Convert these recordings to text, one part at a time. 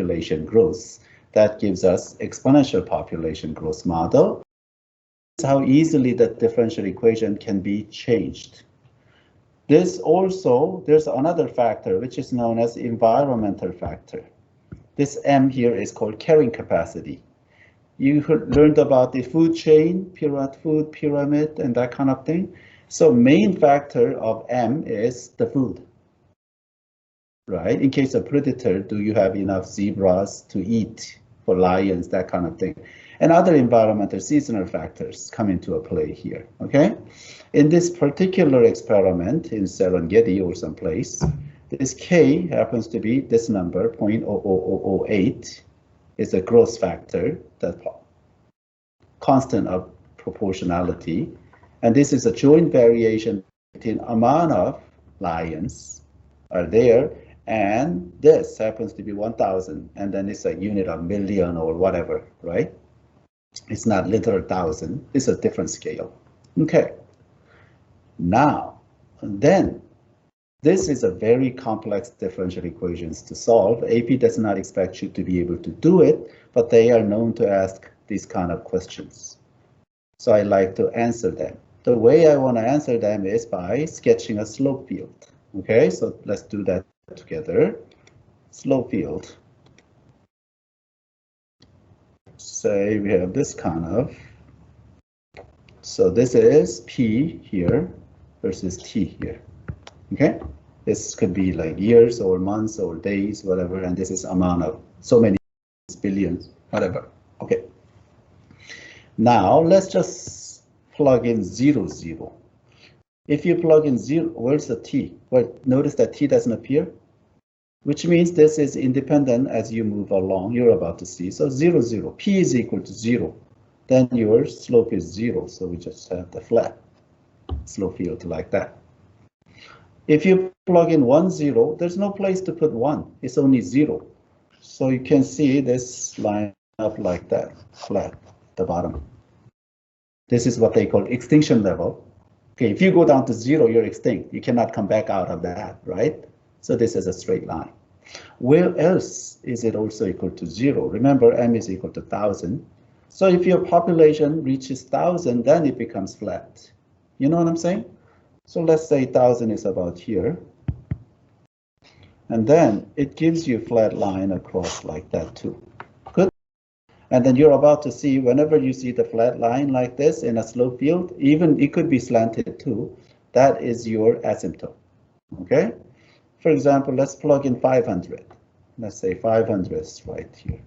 population growth. That gives us exponential population growth model. This is how easily the differential equation can be changed. There's another factor which is known as environmental factor. This M here is called carrying capacity. You learned about the food chain, food pyramid, and that kind of thing. So main factor of M is the food, right? In case of predator, do you have enough zebras to eat for lions, that kind of thing? And other environmental seasonal factors come into a play here, okay? In this particular experiment in Serengeti or someplace, this K happens to be this number, 0.00008, is a growth factor, that constant of proportionality. And this is a joint variation between amount of lions are there, and this happens to be 1,000, and then it's a unit of million or whatever, right? It's not literal thousand, it's a different scale. Okay. Now, then, this is a very complex differential equations to solve. AP does not expect you to be able to do it, but they are known to ask these kind of questions. So I like to answer them. The way I want to answer them is by sketching a slope field. Okay, so let's do that together. Slope field. Say we have this kind of. So this is P here versus T here. Okay, this could be like years or months or days, whatever, and this is amount of so many billions, whatever. Okay. Now let's just plug in 0, 0. If you plug in 0, where's the T? Well, notice that T doesn't appear, which means this is independent as you move along. You're about to see. So 0, 0. P is equal to 0. Then your slope is 0. So we just have the flat slope field like that. If you plug in 1, 0, there's no place to put 1. It's only 0. So you can see this line up like that, flat at the bottom. This is what they call extinction level. Okay, if you go down to 0, you're extinct. You cannot come back out of that, right? So this is a straight line. Where else is it also equal to 0? Remember, M is equal to 1,000. So if your population reaches 1,000, then it becomes flat. You know what I'm saying? So let's say 1,000 is about here. And then it gives you a flat line across like that too. Good. And then you're about to see, whenever you see the flat line like this in a slope field, even it could be slanted too, that is your asymptote. Okay? For example, let's plug in 500. Let's say 500 is right here.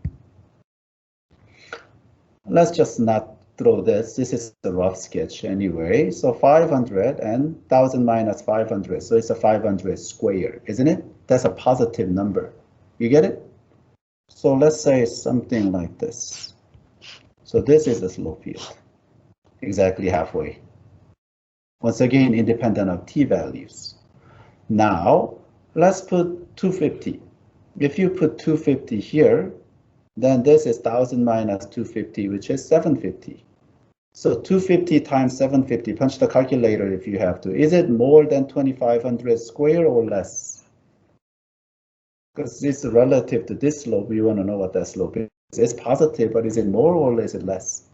Let's just not throw this. This is a rough sketch anyway. So 500 and 1,000 minus 500. So it's a 500 square, isn't it? That's a positive number. You get it? So let's say something like this. So this is the slope field, exactly halfway. Once again, independent of T values. Now, let's put 250. If you put 250 here, then this is 1,000 minus 250, which is 750. So 250 times 750, punch the calculator if you have to. Is it more than 2,500 square or less? Because it's relative to this slope, we want to know what that slope is. It's positive, but is it more or is it less?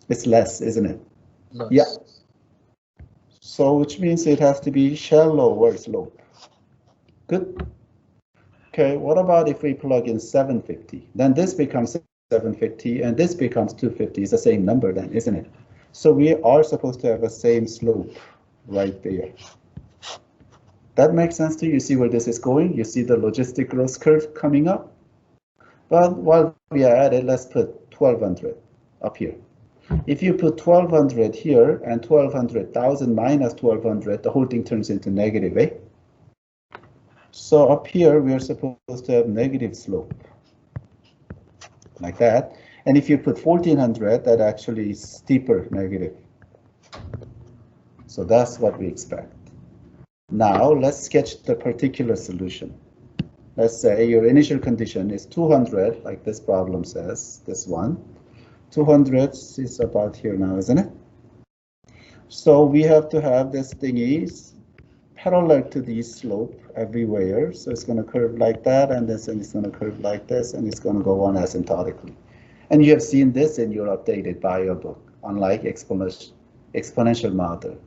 It's less, isn't it? Less. Yeah. So which means it has to be shallower slope. Good. Okay, what about if we plug in 750? Then this becomes 750 and this becomes 250. It's the same number then, isn't it? So we are supposed to have the same slope right there. That makes sense to you? You see where this is going? You see the logistic growth curve coming up? But while we are at it, let's put 1,200 up here. If you put 1,200 here and 1,200,000 minus 1,200, the whole thing turns into negative, eh? So up here, we are supposed to have negative slope, like that. And if you put 1,400, that actually is steeper negative. So that's what we expect. Now let's sketch the particular solution. Let's say your initial condition is 200, like this problem says, this one. 200 is about here now, isn't it? So we have to have this thingy parallel to the slope everywhere. So it's going to curve like that, and this, and it's going to curve like this, and it's going to go on asymptotically. And you have seen this in your updated bio book, unlike exponential model.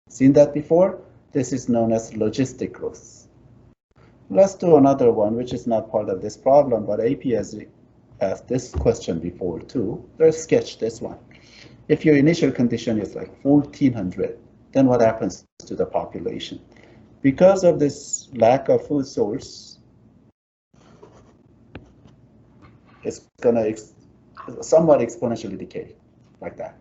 Seen that before? This is known as logistic growth. Let's do another one, which is not part of this problem, but AP has asked this question before too. Let's sketch this one. If your initial condition is like 1400, then what happens to the population? Because of this lack of food source, it's going to somewhat exponentially decay, like that.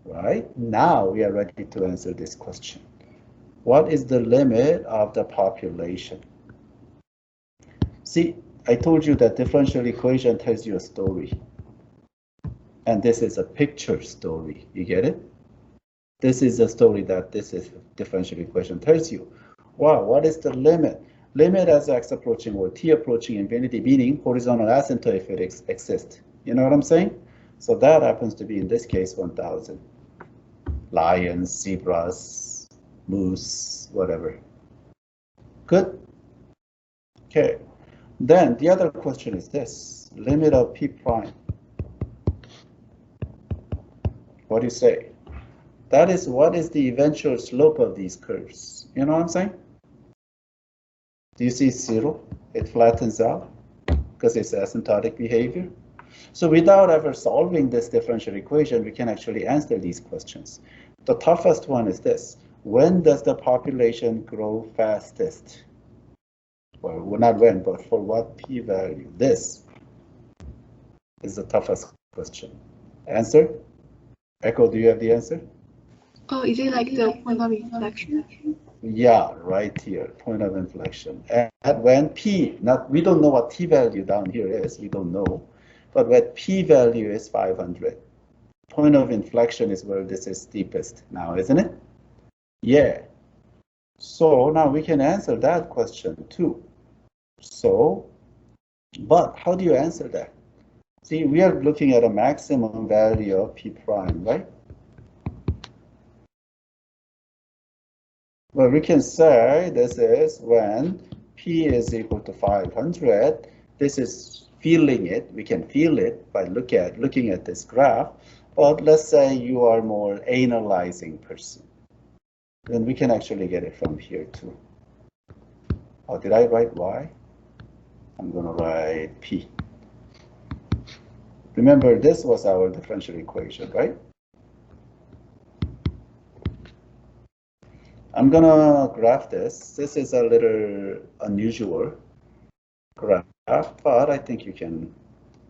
Right? Now we are ready to answer this question. What is the limit of the population? See, I told you that differential equation tells you a story. And this is a picture story. You get it? This is a story that this is differential equation tells you. Wow, what is the limit? Limit as x approaching or t approaching infinity, meaning horizontal asymptote if it exists. You know what I'm saying? So that happens to be, in this case, 1000. Lions, zebras, moose, whatever. Good? Okay. Then the other question is this. Limit of p prime. What do you say? That is, what is the eventual slope of these curves? You know what I'm saying? Do you see 0? It flattens out because it's asymptotic behavior. So without ever solving this differential equation, we can actually answer these questions. The toughest one is this. When does the population grow fastest? Well, not when, but for what p-value? This is the toughest question. Answer? Echo, do you have the answer? Oh, is it like the point of inflection? Yeah, right here, point of inflection. At when p, we don't know what t-value down here is, we don't know. But when p-value is 500, point of inflection is where this is steepest now, isn't it? Yeah. So now we can answer that question too. So, but how do you answer that? See, we are looking at a maximum value of p prime, right? Well, we can say this is when p is equal to 500. This is feeling it. We can feel it by looking at this graph. But let's say you are more analyzing person. Then we can actually get it from here too. Oh, did I write y? I'm going to write p. Remember, this was our differential equation, right? I'm going to graph this. This is a little unusual graph, but I think you can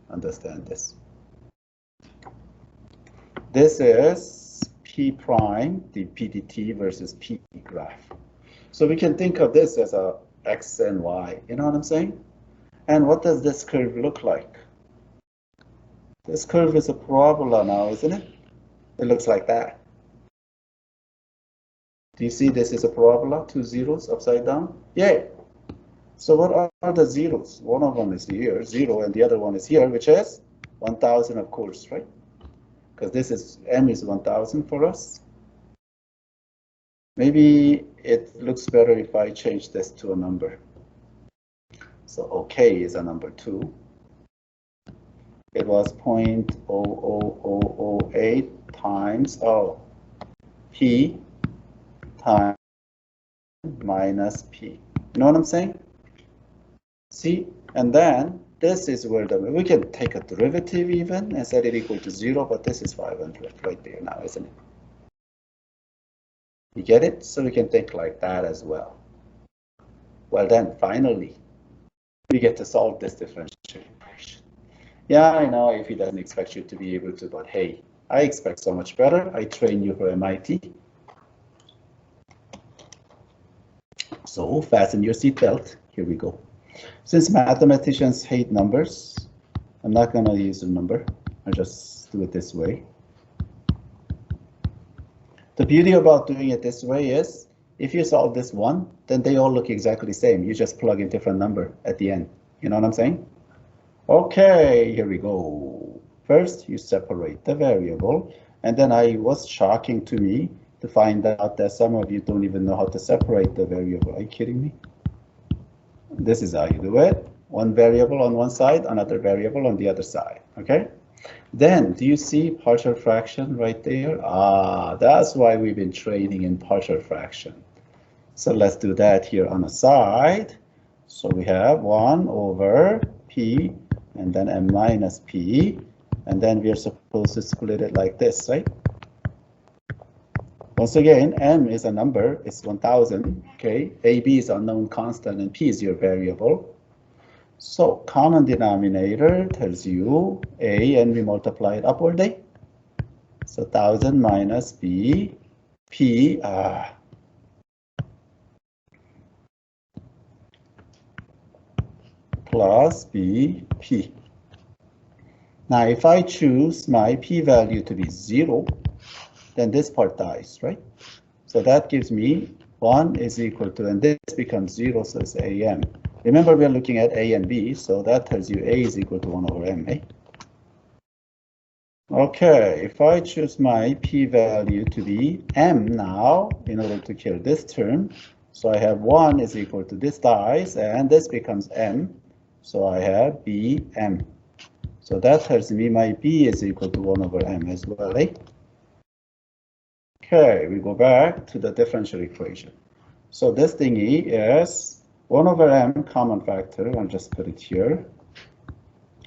understand this. This is p prime, the PDT versus p graph. So we can think of this as a x and y. You know what I'm saying? And what does this curve look like? This curve is a parabola now, isn't it? It looks like that. Do you see this is a parabola? 2 zeros upside down? Yay! So what are the zeros? One of them is here, 0, and the other one is here, which is 1000, of course, right? Because this is, m is 1000 for us. Maybe it looks better if I change this to a number. So OK is a number 2. It was 0.00008 times p times minus p. You know what I'm saying? See, and then this is where we can take a derivative even and set it equal to 0, but this is 500 right there now, isn't it? You get it? So we can think like that as well. Well, then finally, we get to solve this differential equation. Yeah, I know if he doesn't expect you to be able to, but hey, I expect so much better. I train you for MIT. So fasten your seatbelt. Here we go. Since mathematicians hate numbers, I'm not going to use a number. I'll just do it this way. The beauty about doing it this way is, if you solve this one, then they all look exactly the same. You just plug in different number at the end. You know what I'm saying? Okay, here we go. First, you separate the variable, and then it was shocking to me. to find out that some of you don't even know how to separate the variable. Are you kidding me? This is how you do it. One variable on one side, another variable on the other side, okay? Then, do you see partial fraction right there? Ah, that's why we've been training in partial fraction. So let's do that here on the side. So we have 1 over p, and then m minus p, and then we are supposed to split it like this, right? Once again, m is a number, it's 1000, okay? AB is unknown constant, and p is your variable. So common denominator tells you a, and we multiply it upwardly. So 1000 minus b, p, plus b, p. Now, if I choose my p-value to be 0, then this part dies, right? So that gives me 1 is equal to, and this becomes 0, so it's am. Remember, we're looking at a and b, so that tells you a is equal to 1 over m, eh? Okay, if I choose my p-value to be m now, in order to kill this term, so I have 1 is equal to this dies, and this becomes m, so I have bm. So that tells me my b is equal to 1 over m as well, eh? Okay, we go back to the differential equation. So this thingy is 1 over m common factor, I'll just put it here,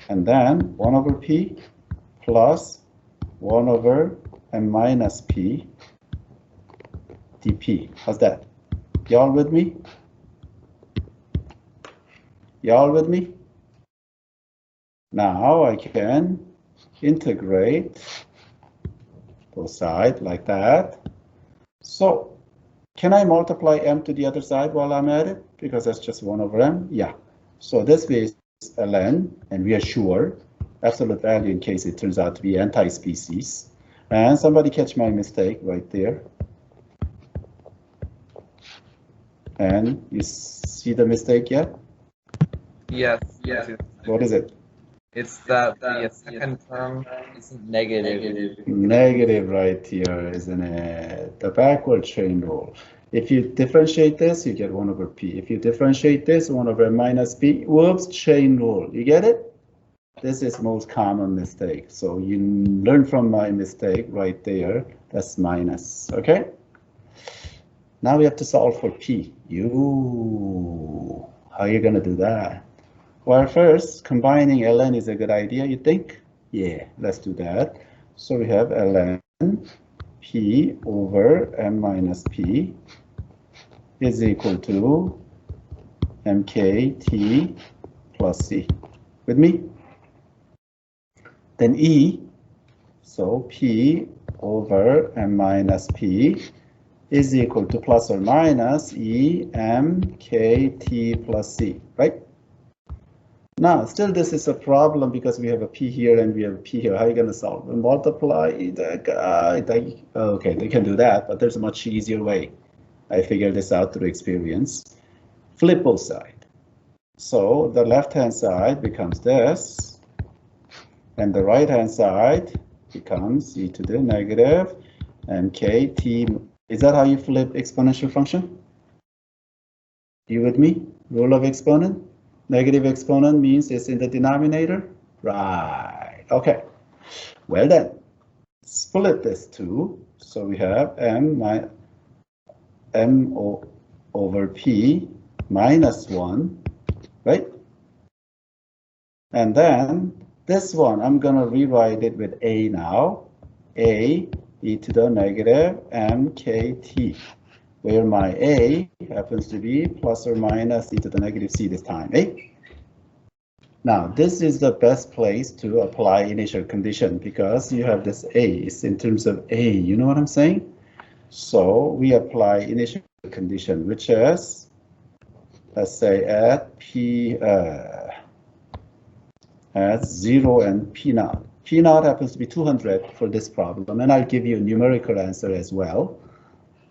and then 1 over p plus 1 over m minus p dp. How's that? Y'all with me? Y'all with me? Now I can integrate both sides like that. So can I multiply m to the other side while I'm at it? Because that's just 1 over m. Yeah. So this is ln, and we are sure absolute value in case it turns out to be anti-species. And somebody catch my mistake right there. And you see the mistake yet? Yes. What is it? It's that the second term is negative. Negative right here, isn't it? The backward chain rule. If you differentiate this, you get 1 over p. If you differentiate this, 1 over minus p. Whoops, chain rule. You get it? This is most common mistake. So you learn from my mistake right there. That's minus, okay? Now we have to solve for p. How are you going to do that? Well, first, combining ln is a good idea, you think? Yeah, let's do that. So we have ln p over m minus p is equal to mkt plus c. With me? Then e, so p over m minus p is equal to plus or minus e mkt plus c, right? Now, still this is a problem because we have a p here and we have a p here. How are you going to solve? Multiply okay, they can do that, but there's a much easier way. I figured this out through experience. Flip both sides. So the left-hand side becomes this, and the right-hand side becomes e to the negative mkt. Is that how you flip exponential function? You with me? Rule of exponent? Negative exponent means it's in the denominator? Right. Okay. Well then, split this two. So we have m over p minus 1, right? And then this one, I'm going to rewrite it with a now. A e to the negative mkt, where my a happens to be plus or minus e to the negative c this time, eh? Now, this is the best place to apply initial condition because you have this a, it's in terms of a, you know what I'm saying? So we apply initial condition, which is, let's say at p at 0 and p naught. P naught happens to be 200 for this problem, and I'll give you a numerical answer as well.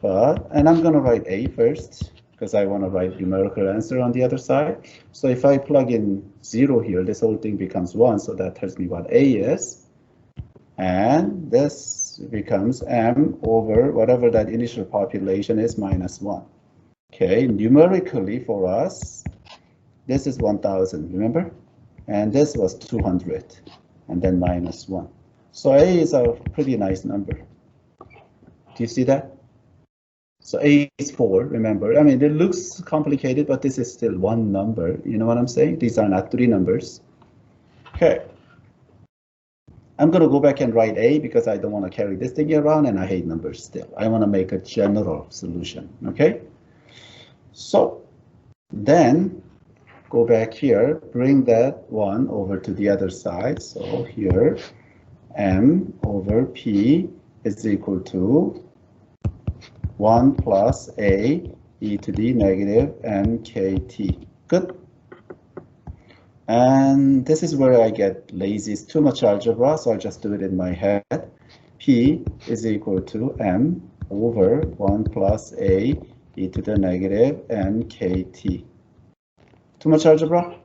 And I'm going to write a first because I want to write numerical answer on the other side. So if I plug in 0 here, this whole thing becomes 1, so that tells me what a is. And this this becomes m over whatever that initial population is minus 1. Okay, numerically for us, this is 1000, remember? And this was 200, and then minus 1. So A is a pretty nice number. Do you see that? So A is 4, remember? I mean, it looks complicated, but this is still one number. You know what I'm saying? These are not 3 numbers. Okay. I'm going to go back and write A because I don't want to carry this thing around, and I hate numbers still. I want to make a general solution, okay? So then go back here, bring that 1 over to the other side. So here, M over P is equal to 1 plus A e to the negative MKT. Good. And this is where I get lazy. It's too much algebra, so I'll just do it in my head. P is equal to M over 1 plus A e to the negative MKT. Too much algebra?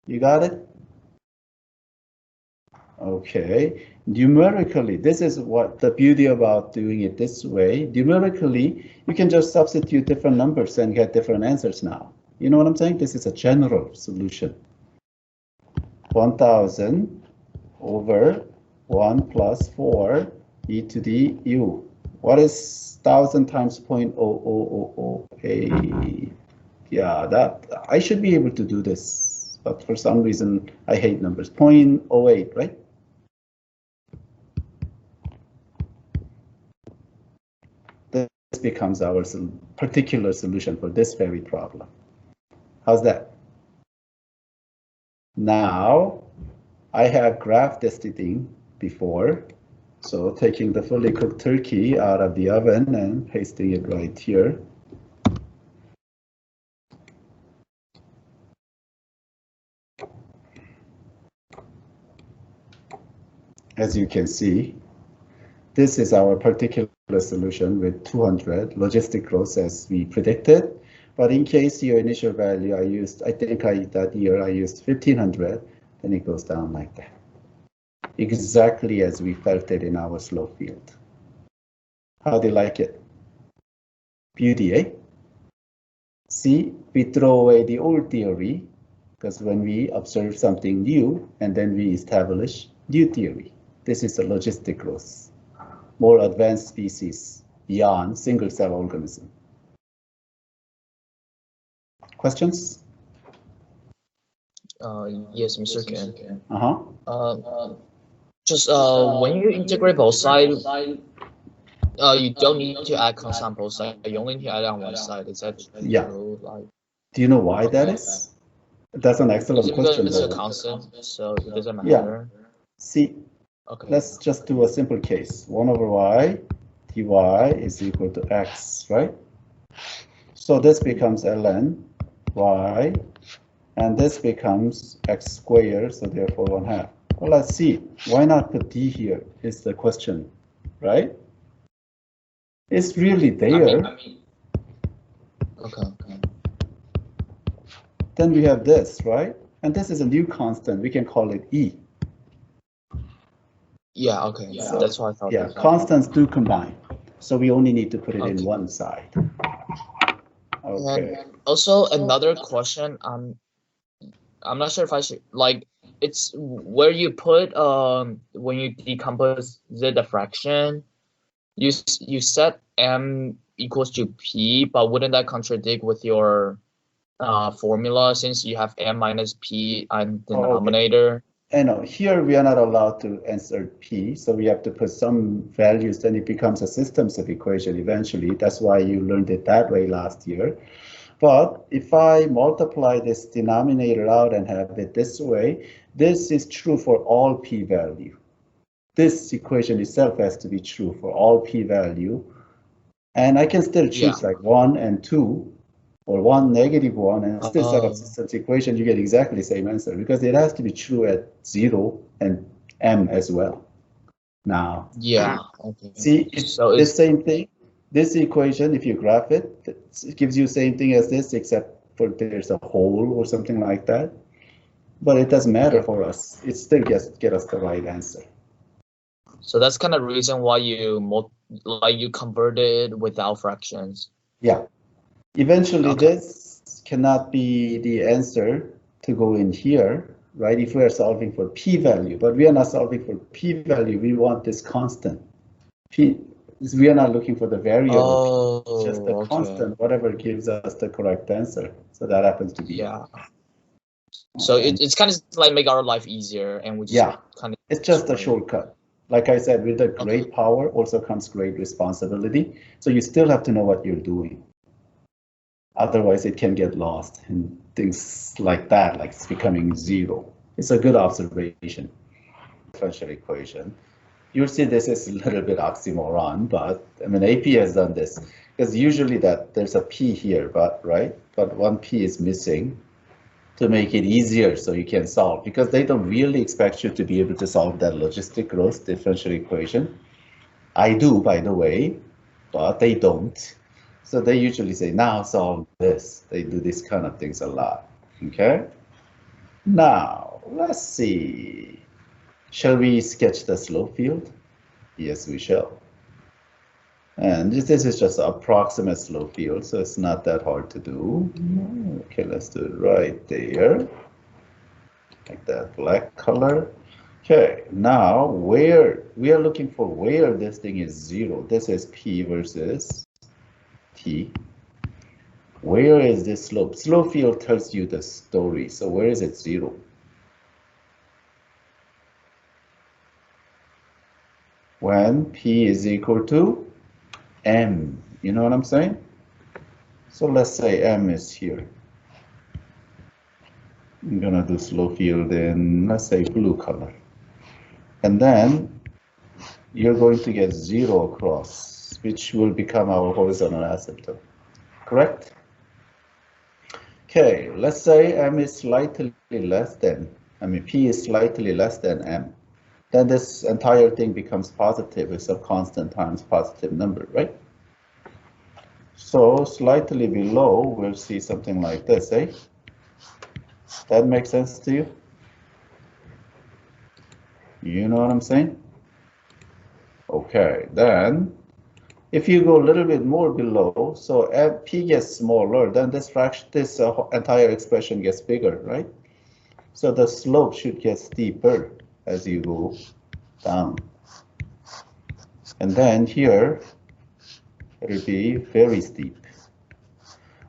You got it? Okay. Numerically, this is what the beauty about doing it this way. Numerically, you can just substitute different numbers and get different answers now. You know what I'm saying? This is a general solution. 1000 over 1 plus 4 e to the u. What is 1000 times 0.00008? Yeah, that I should be able to do this, but for some reason I hate numbers. 0.08, right? This becomes our particular solution for this very problem. How's that? Now, I have graphed this thing before. So taking the fully cooked turkey out of the oven and pasting it right here. As you can see, this is our particular solution with 200 logistic growth as we predicted. But in case your initial value that year I used 1500, then it goes down like that. Exactly as we felt it in our slope field. How do you like it? Beauty, eh? See, we throw away the old theory, because when we observe something new, and then we establish new theory. This is a logistic growth. More advanced species beyond single-cell organism. Questions? Yes, Mr. Ken. Just When you integrate both sides, you don't need to add constant on both sides. You only need to add on one side. Is that true? Like, do you know why that is? That's an excellent question. It's a constant, so it doesn't matter. Yeah. See, let's just do a simple case. 1 over y dy is equal to x, right? So this becomes ln y, and this becomes x squared, so therefore 1/2. Well, let's see. Why not put d here is the question, right? It's really there. Okay. Then we have this, right? And this is a new constant. We can call it e. Yeah, okay. So, that's what I thought. Yeah, constants do combine. So we only need to put it in one side. Okay. And also another question, I'm not sure if I should, like, it's where you put when you decompose the fraction, you set m equals to p, but wouldn't that contradict with your formula since you have m minus p on the denominator? I know here we are not allowed to insert p, so we have to put some values, then it becomes a systems of equation eventually. That's why you learned it that way last year. But if I multiply this denominator out and have it this way, this is true for all p value. This equation itself has to be true for all p value. And I can still choose like 1 and 2, or 1, -1, and still set up systems equation, you get exactly the same answer because it has to be true at 0 and m as well. Now, see, it's the same thing. This equation, if you graph it, it gives you the same thing as this, except for there's a hole or something like that. But it doesn't matter for us. It still get us the right answer. So that's kind of the reason why you converted without fractions. Yeah. Eventually, Okay. this cannot be the answer to go in here, right? If we are solving for p-value, but we are not solving for p-value. We want this constant. We are not looking for the variable. Oh, Just the okay. constant, whatever gives us the correct answer. So that happens to be. Yeah. So it's kind of like make our life easier, and we just yeah, kind of. it's just a shortcut. Like I said, with the great power also comes great responsibility. So you still have to know what you're doing. Otherwise, it can get lost in things like that, like it's becoming zero. It's a good observation. Differential equation. You'll see this is a little bit oxymoron, but I mean, AP has done this because usually that there's a P here, but right, but one P is missing to make it easier so you can solve, because they don't really expect you to be able to solve that logistic growth differential equation. I do, by the way, but they don't. So they usually say, now solve this. They do these kind of things a lot, okay? Now, let's see. Shall we sketch the slope field? Yes, we shall. And this is just an approximate slope field, so it's not that hard to do. Okay, let's do it right there. Like that black color. Okay, now where we are looking for where this thing is zero. This is P versus T. Where is this slope? Slope field tells you the story. So where is it zero? When P is equal to M. You know what I'm saying? So let's say M is here. I'm gonna do slope field in, let's say, blue color. And then you're going to get zero across, which will become our horizontal asymptote, correct? Okay, let's say M is slightly less than, P is slightly less than M. Then this entire thing becomes positive. It's a constant times positive number, right? So slightly below, we'll see something like this, eh? That makes sense to you? You know what I'm saying? Okay, then if you go a little bit more below, so P gets smaller, then this fraction, this entire expression gets bigger, right? So the slope should get steeper as you go down. And then here, it'll be very steep.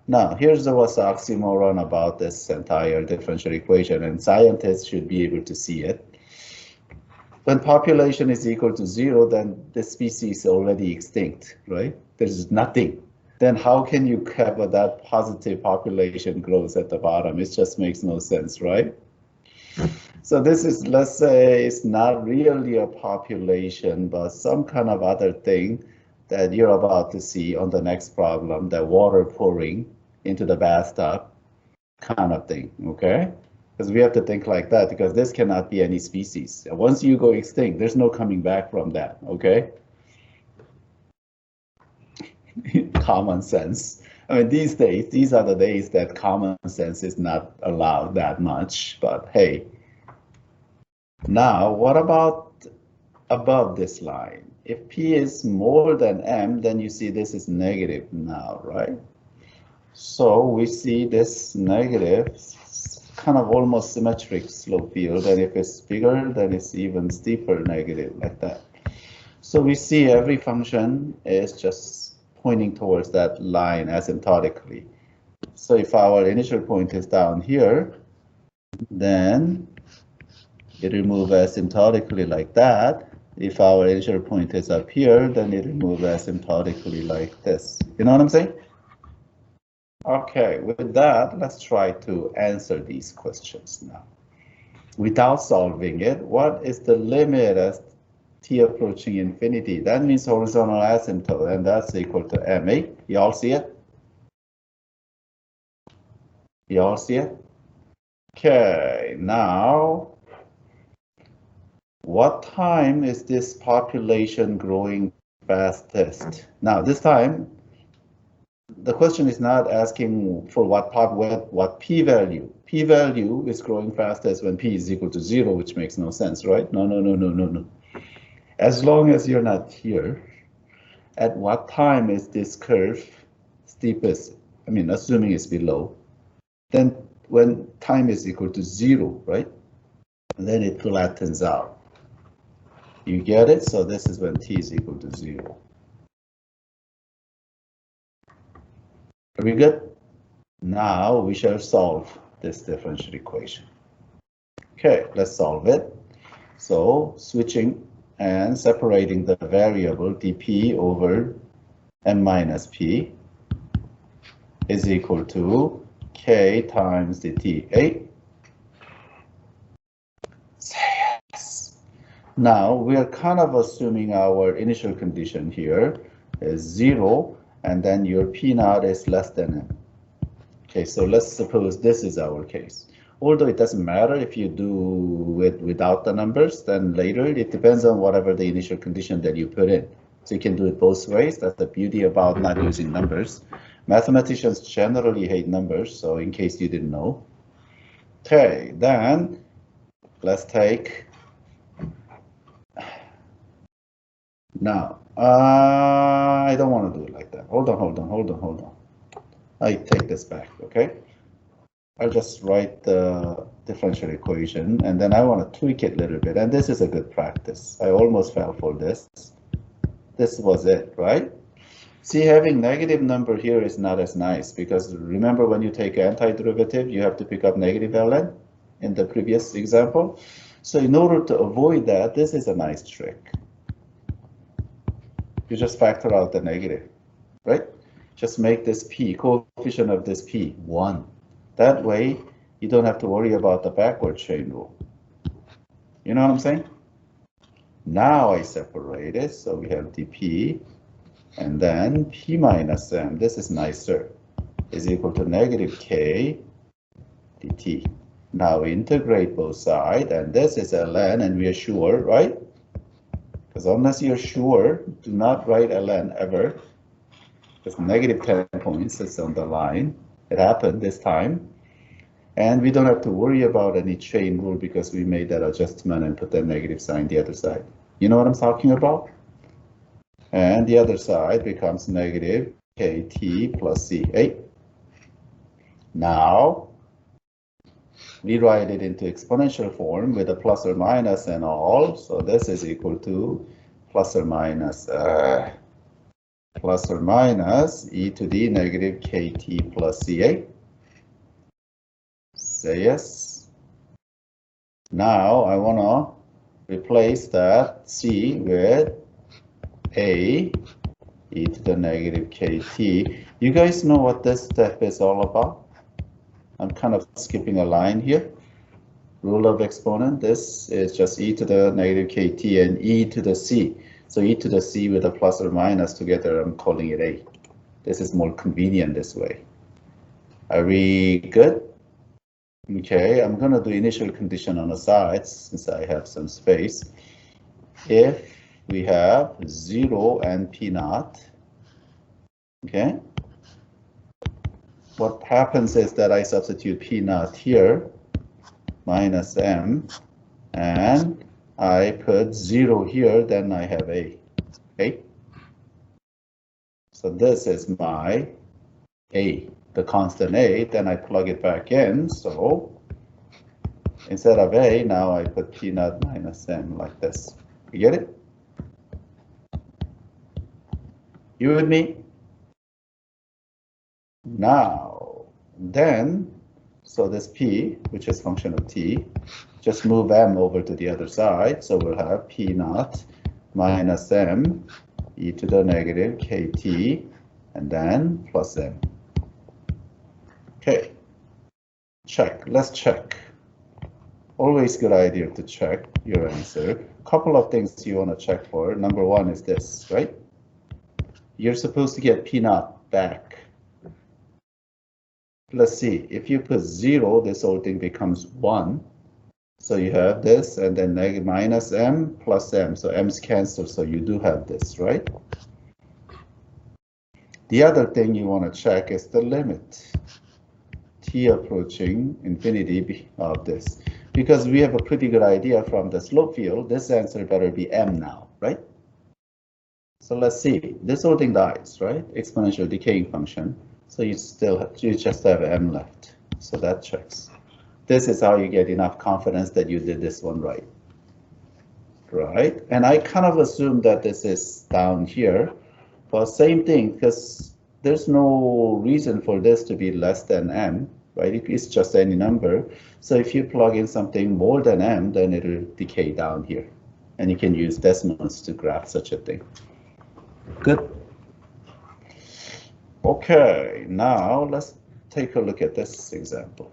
Now, here's what's oxymoron about this entire differential equation, and scientists should be able to see it. When population is equal to zero, then the species is already extinct, right? There's nothing. Then how can you have that positive population growth at the bottom? It just makes no sense, right? So this is, let's say, it's not really a population, but some kind of other thing that you're about to see on the next problem, the water pouring into the bathtub kind of thing, okay? Because we have to think like that, because this cannot be any species. Once you go extinct, there's no coming back from that, okay? Common sense. I mean, these days, these are the days that common sense is not allowed that much, but hey. Now, what about above this line? If P is more than M, then you see this is negative now, right? So we see this negative, kind of almost symmetric slope field, and if it's bigger, then it's even steeper negative, like that. So we see every function is just pointing towards that line asymptotically. So if our initial point is down here, then it will move asymptotically like that. If our initial point is up here, then it will move asymptotically like this. You know what I'm saying? Okay, with that, let's try to answer these questions now. Without solving it, what is the limit as t approaching infinity? That means horizontal asymptote, and that's equal to ma. You all see it? You all see it? Okay, now, what time is this population growing fastest? Now, this time, the question is not asking for what p-value. P-value is growing fastest when p is equal to 0, which makes no sense, right? No. As long as you're not here, at what time is this curve steepest? I mean, assuming it's below, then when time is equal to 0, right? And then it flattens out. You get it? So this is when t is equal to 0. Are we good? Now we shall solve this differential equation. Okay, let's solve it. So switching and separating the variable dp over m minus p is equal to k times dt. 8. Say yes. Now we are kind of assuming our initial condition here is 0, and then your p naught is less than m. Okay, so let's suppose this is our case. Although it doesn't matter if you do it without the numbers, then later it depends on whatever the initial condition that you put in. So you can do it both ways. That's the beauty about not using numbers. Mathematicians generally hate numbers, so in case you didn't know. Okay, then let's take. Now, I don't want to do it like that. Hold on. I take this back, okay? I'll just write the differential equation, and then I want to tweak it a little bit, and this is a good practice. I almost fell for this. This was it, right? See, having negative number here is not as nice, because remember when you take antiderivative, you have to pick up negative ln in the previous example. So in order to avoid that, this is a nice trick. You just factor out the negative, right? Just make this p, coefficient of this p, 1. That way, you don't have to worry about the backward chain rule. You know what I'm saying? Now I separate it, so we have dp, and then p minus m, this is nicer, is equal to negative k dt. Now integrate both sides, and this is ln, and we are sure, right? Because unless you're sure, do not write ln ever. Because negative 10 points is on the line. It happened this time. And we don't have to worry about any chain rule because we made that adjustment and put that negative sign the other side. You know what I'm talking about? And the other side becomes negative kt plus c8. Now, rewrite it into exponential form with a plus or minus and all. So this is equal to plus or minus e to the negative kt plus c8. Say yes. Now I want to replace that c with a e to the negative kt. You guys know what this step is all about? I'm kind of skipping a line here. Rule of exponent, this is just e to the negative kt and e to the c. So e to the c with a plus or minus together, I'm calling it a. This is more convenient this way. Are we good? Okay, I'm going to do initial condition on the sides since I have some space. If we have 0 and p naught, okay, what happens is that I substitute p naught here, minus m, and I put 0 here, then I have a. Okay, so this is my a, the constant a, then I plug it back in, so instead of a, now I put p naught minus m like this. You get it? You with me? Now, then, so this p, which is function of t, just move m over to the other side, so we'll have p naught minus m e to the negative kt, and then plus m. Okay, check, let's check. Always good idea to check your answer. Couple of things you want to check for. Number one is this, right? You're supposed to get p naught back. Let's see, if you put 0, this whole thing becomes 1. So you have this, and then negative minus m plus m. So m's cancel, so you do have this, right? The other thing you want to check is the limit. T approaching infinity of this. Because we have a pretty good idea from the slope field, this answer better be m now, right? So let's see, this whole thing dies, right? Exponential decaying function. So you just have m left. So that checks. This is how you get enough confidence that you did this one right. Right? And I kind of assume that this is down here, but same thing, because there's no reason for this to be less than m, right? It's just any number. So if you plug in something more than m, then it'll decay down here. And you can use decimals to graph such a thing. Good. Okay, now let's take a look at this example.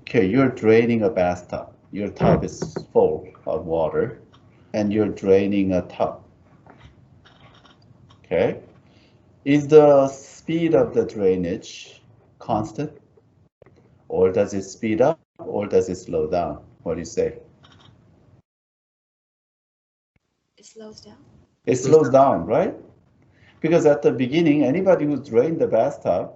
Okay, you're draining a bathtub. Your tub is full of water, and you're draining a tub. Okay, is the speed of the drainage constant, or does it speed up, or does it slow down? What do you say? It slows down. It slows down, right? Because at the beginning, anybody who drained the bathtub,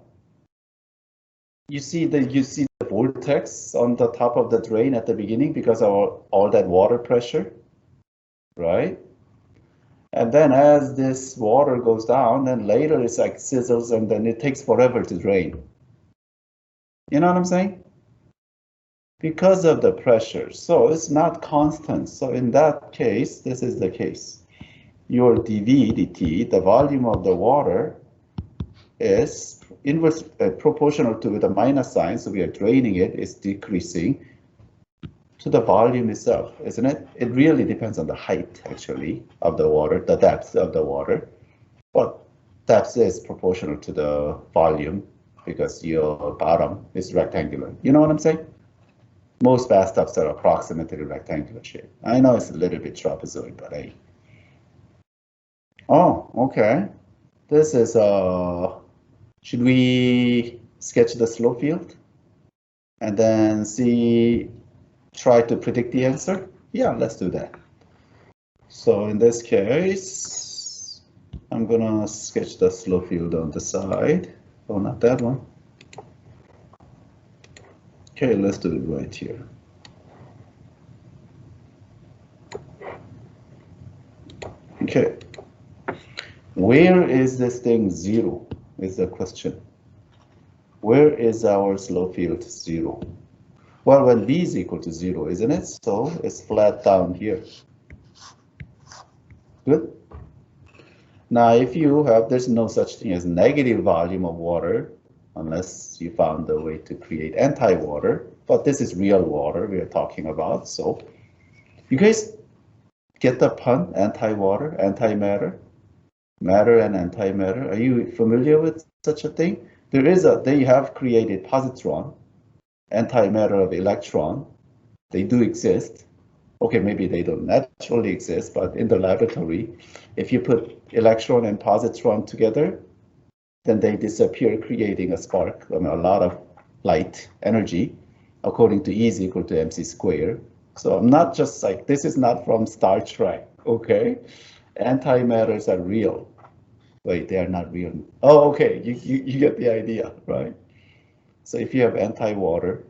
you see the vortex on the top of the drain at the beginning because of all that water pressure, right? And then as this water goes down, then later it's like sizzles, and then it takes forever to drain. You know what I'm saying? Because of the pressure. So it's not constant. So in that case, this is the case. Your dV dt, the volume of the water, is inverse proportional to the minus sign. So we are draining it, it's decreasing to the volume itself, isn't it? It really depends on the height, actually, of the water, the depth of the water. But depth is proportional to the volume because your bottom is rectangular. You know what I'm saying? Most bathtubs are approximately rectangular shape. I know it's a little bit trapezoid, but hey. Oh, okay. This is should we sketch the slow field and then try to predict the answer? Yeah, let's do that. So in this case, I'm gonna sketch the slow field on the side. Oh, not that one. Okay, let's do it right here. Okay. Where is this thing zero is the question. Where is our slow field zero? Well, when v is equal to 0, isn't it? So it's flat down here. Good. Now, if you have, there's no such thing as negative volume of water unless you found a way to create anti-water. But this is real water we are talking about. So you guys get the pun? Anti-water, antimatter, matter and antimatter. Are you familiar with such a thing? They have created positron, antimatter of electron. They do exist. Okay, maybe they don't naturally exist, but in the laboratory, if you put electron and positron together, then they disappear, creating a spark, a lot of light energy, according to E is equal to mc squared. So I'm not just like, this is not from Star Trek, okay? Antimatters are real. Wait, they are not real. Oh, okay, you get the idea, right? So if you have anti-water,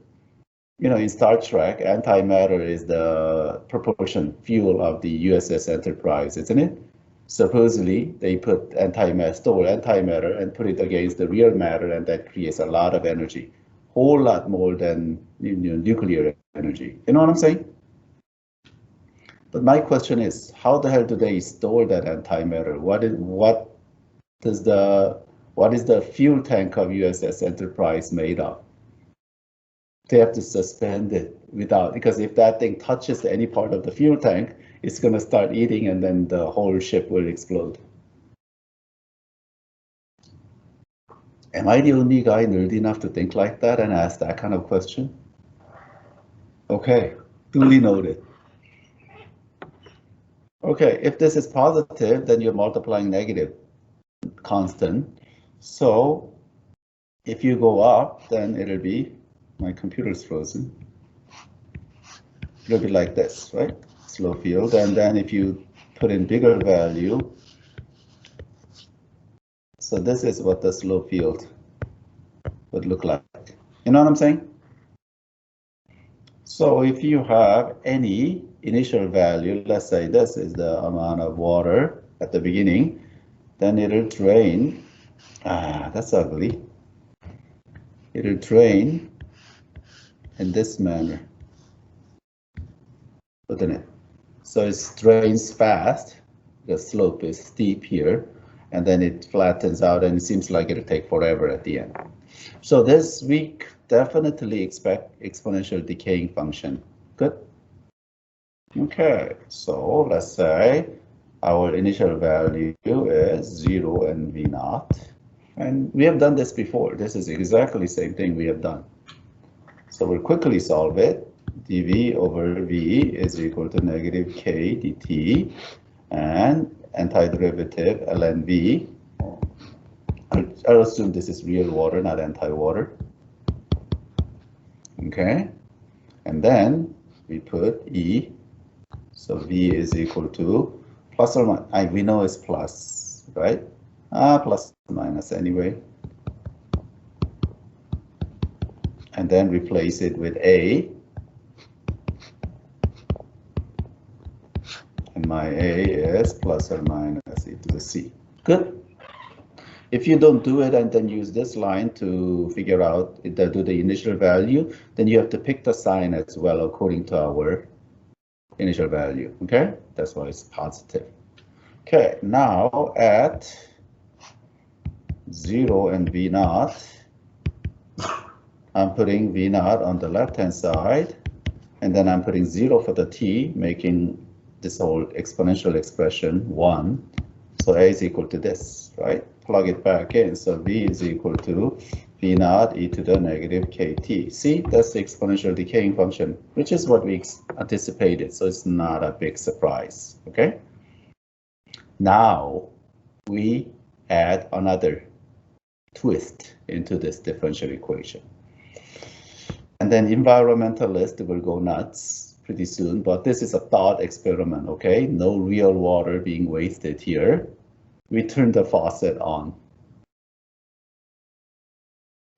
you know, in Star Trek, antimatter is the propulsion fuel of the USS Enterprise, isn't it? Supposedly, they put antimatter and put it against the real matter, and that creates a lot of energy, whole lot more than nuclear energy. You know what I'm saying? But my question is, how the hell do they store that antimatter? What is the fuel tank of USS Enterprise made of? They have to suspend it because if that thing touches any part of the fuel tank, it's going to start eating, and then the whole ship will explode. Am I the only guy nerdy enough to think like that and ask that kind of question? Okay, duly noted. Okay, if this is positive, then you're multiplying negative constant. So if you go up, then it'll be, my computer's frozen. It'll be like this, right? Slow field, and then if you put in bigger value, so this is what the slow field would look like. You know what I'm saying? So if you have any initial value, let's say this is the amount of water at the beginning, then it'll drain. That's ugly. It'll drain in this manner, wouldn't it? So it drains fast. The slope is steep here, and then it flattens out, and it seems like it'll take forever at the end. So this we definitely expect exponential decaying function. Good. Okay, so let's say our initial value is 0 and V naught. And we have done this before. This is exactly the same thing we have done. So we'll quickly solve it. dV over V is equal to negative K dt, and antiderivative ln V. I'll assume this is real water, not anti-water. Okay, and then we put E. So V is equal to plus or minus. We know it's plus, right? Plus or minus anyway. And then replace it with A. And my A is plus or minus e to the C. Good. If you don't do it and then use this line to figure out, do the initial value, then you have to pick the sign as well according to our initial value. Okay, that's why it's positive. Okay, now at 0 and V naught, I'm putting V naught on the left hand side, and then I'm putting 0 for the t, making this whole exponential expression 1. So A is equal to this, right? Plug it back in. So V is equal to V naught e to the negative kt. See, that's the exponential decaying function, which is what we anticipated. So it's not a big surprise. Okay. Now we add another twist into this differential equation. And then environmentalists will go nuts pretty soon, but this is a thought experiment, okay? No real water being wasted here. We turn the faucet on.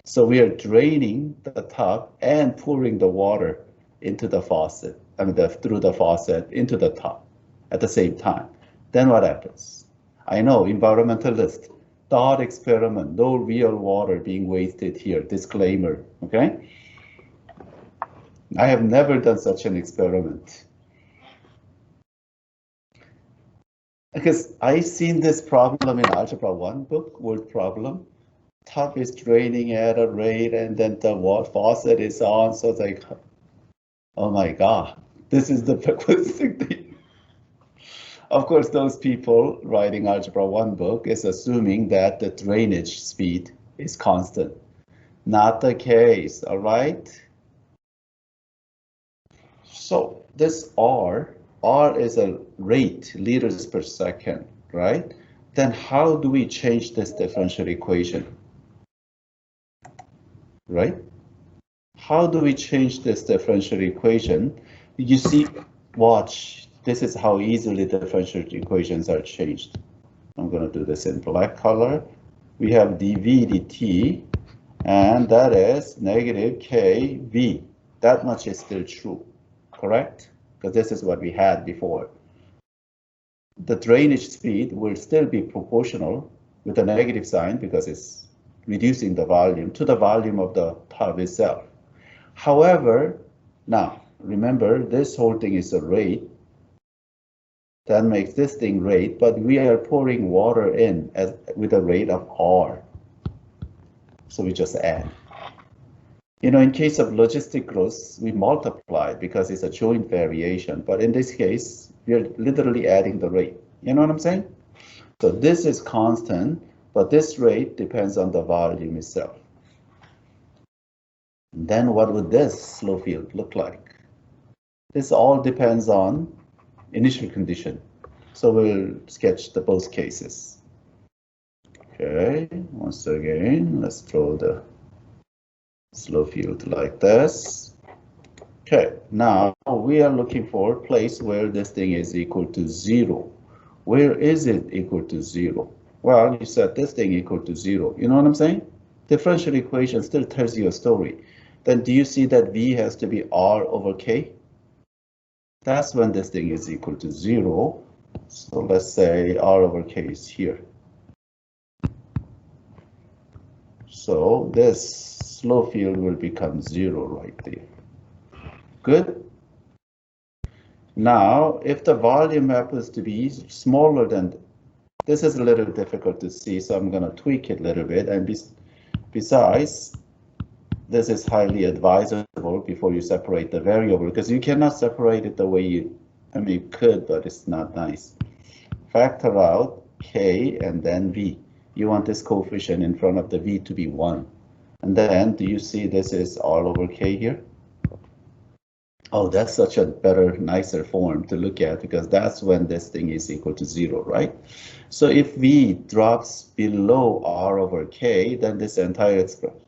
So we are draining the top and pouring the water into the faucet, through the faucet into the top at the same time. Then what happens? I know, environmentalist, thought experiment, no real water being wasted here, disclaimer, okay? I have never done such an experiment. Because I've seen this problem in Algebra 1 book, word problem. Top is draining at a rate and then the faucet is on, so it's like, oh my God, this is the quickest thing. Of course, those people writing Algebra 1 book is assuming that the drainage speed is constant. Not the case, all right? So this R is a rate, liters per second, right? Then how do we change this differential equation? Right? How do we change this differential equation? You see, watch, this is how easily differential equations are changed. I'm going to do this in black color. We have dV dt, and that is negative kV. That much is still true, correct? Because this is what we had before. The drainage speed will still be proportional with a negative sign because it's reducing the volume to the volume of the tub itself. However, now remember this whole thing is a rate. That makes this thing rate, but we are pouring water in with a rate of R. So we just add. You know, in case of logistic growth, we multiply because it's a joint variation. But in this case, we're literally adding the rate. You know what I'm saying? So this is constant, but this rate depends on the volume itself. Then what would this flow field look like? This all depends on initial condition. So we'll sketch the both cases. Okay, once again, let's draw the flow field like this. Okay, now we are looking for a place where this thing is equal to 0. Where is it equal to 0? Well, you set this thing equal to 0. You know what I'm saying? Differential equation still tells you a story. Then do you see that V has to be R over K? That's when this thing is equal to 0. So let's say R over K is here. So this slow field will become 0 right there. Good. Now, if the volume happens to be smaller than, this is a little difficult to see, so I'm going to tweak it a little bit. And besides, this is highly advisable before you separate the variable, because you cannot separate it the way you could, but it's not nice. Factor out K and then V. You want this coefficient in front of the V to be 1. And then, do you see this is R over K here? Oh, that's such a better, nicer form to look at, because that's when this thing is equal to 0, right? So if V drops below R over K, then this entire expression,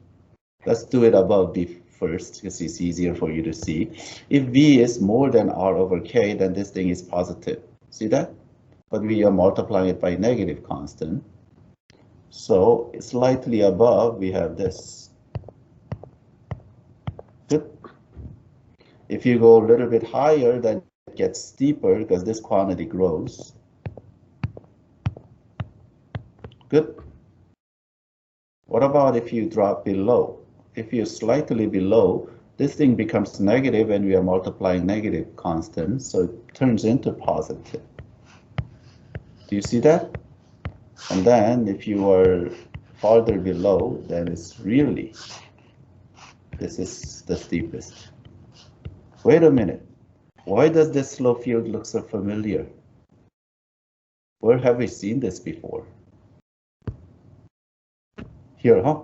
let's do it above V first, because it's easier for you to see. If V is more than R over K, then this thing is positive. See that? But we are multiplying it by negative constant. So slightly above, we have this. Good. If you go a little bit higher, then it gets steeper because this quantity grows. Good. What about if you drop below? If you're slightly below, this thing becomes negative and we are multiplying negative constants, so it turns into positive. Do you see that? And then if you are farther below, then it's really, this is the steepest. Wait a minute. Why does this slow field look so familiar? Where have we seen this before? Here, huh?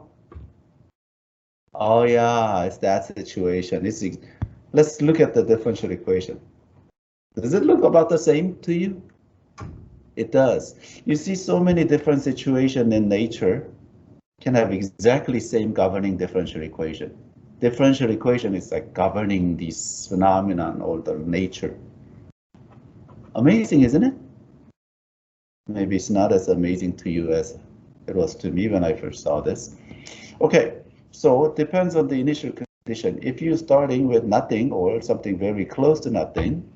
Oh yeah, it's that situation. Let's look at the differential equation. Does it look about the same to you? It does. You see, so many different situations in nature can have exactly same governing differential equation. Differential equation is like governing this phenomenon or the nature. Amazing, isn't it? Maybe it's not as amazing to you as it was to me when I first saw this. Okay, so it depends on the initial condition. If you're starting with nothing or something very close to nothing,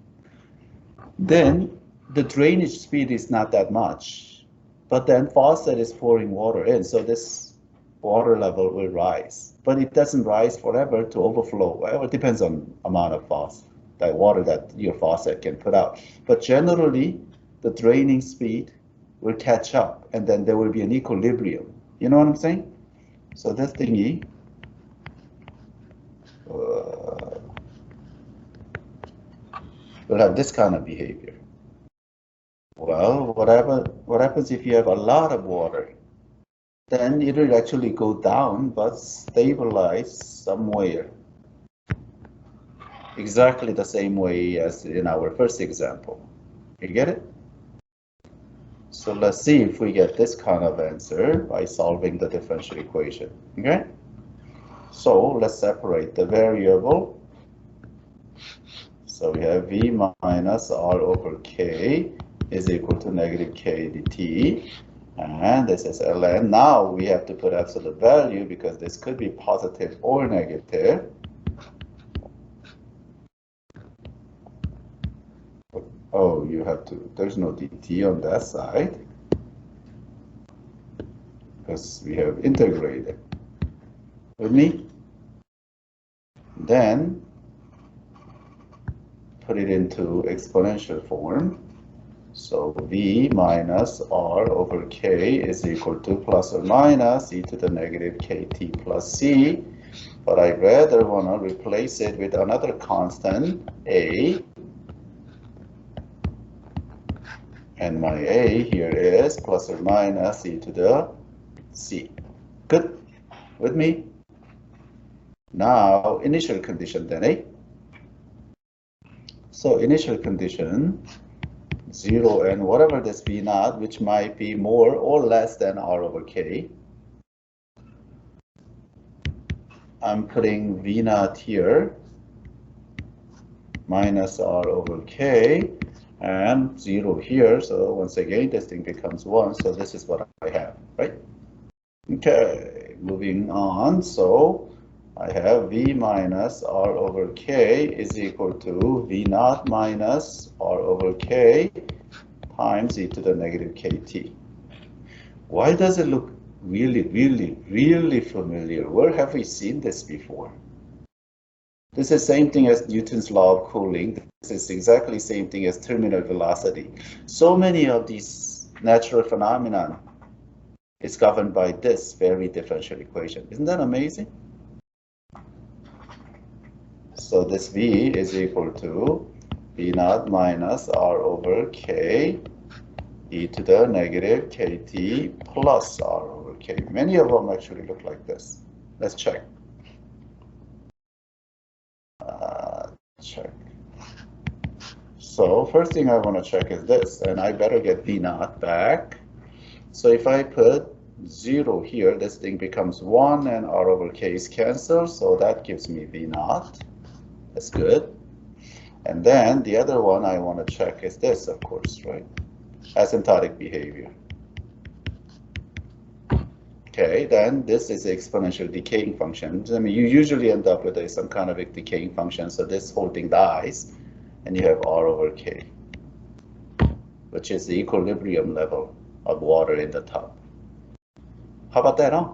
then the drainage speed is not that much. But then faucet is pouring water in, so this water level will rise, but it doesn't rise forever to overflow. Well, it depends on amount of faucet, that water that your faucet can put out. But generally, the draining speed will catch up, and then there will be an equilibrium. You know what I'm saying? So this thingy will have this kind of behavior. Well, what happens if you have a lot of water? Then it will actually go down, but stabilize somewhere. Exactly the same way as in our first example. You get it? So let's see if we get this kind of answer by solving the differential equation. Okay? So let's separate the variable. So we have V minus R over K is equal to negative K dt. And this is ln. Now we have to put absolute value because this could be positive or negative. Oh, you have to, there's no dt on that side because we have integrated. With me? Then put it into exponential form. So V minus R over K is equal to plus or minus e to the negative KT plus C. But I rather want to replace it with another constant, A. And my A here is plus or minus e to the C. Good? With me? Now, initial condition then, eh? So initial condition, 0 and whatever this V naught, which might be more or less than R over K. I'm putting V naught here, minus R over K, and 0 here. So once again, this thing becomes 1. So this is what I have, right? Okay, moving on. So I have V minus R over K is equal to V naught minus R over K times e to the negative KT. Why does it look really familiar? Where have we seen this before? This is the same thing as Newton's law of cooling. This is exactly the same thing as terminal velocity. So many of these natural phenomena is governed by this very differential equation. Isn't that amazing? So this V is equal to V naught minus R over K e to the negative KT plus R over K. Many of them actually look like this. Let's check. Check. So first thing I want to check is this, and I better get V naught back. So if I put 0 here, this thing becomes 1 and R over K is cancelled, so that gives me V naught. That's good. And then the other one I want to check is this, of course, right? Asymptotic behavior. Okay, then this is the exponential decaying function. I mean, you usually end up with some kind of a decaying function, so this whole thing dies, and you have R over K, which is the equilibrium level of water in the tub. How about that, huh?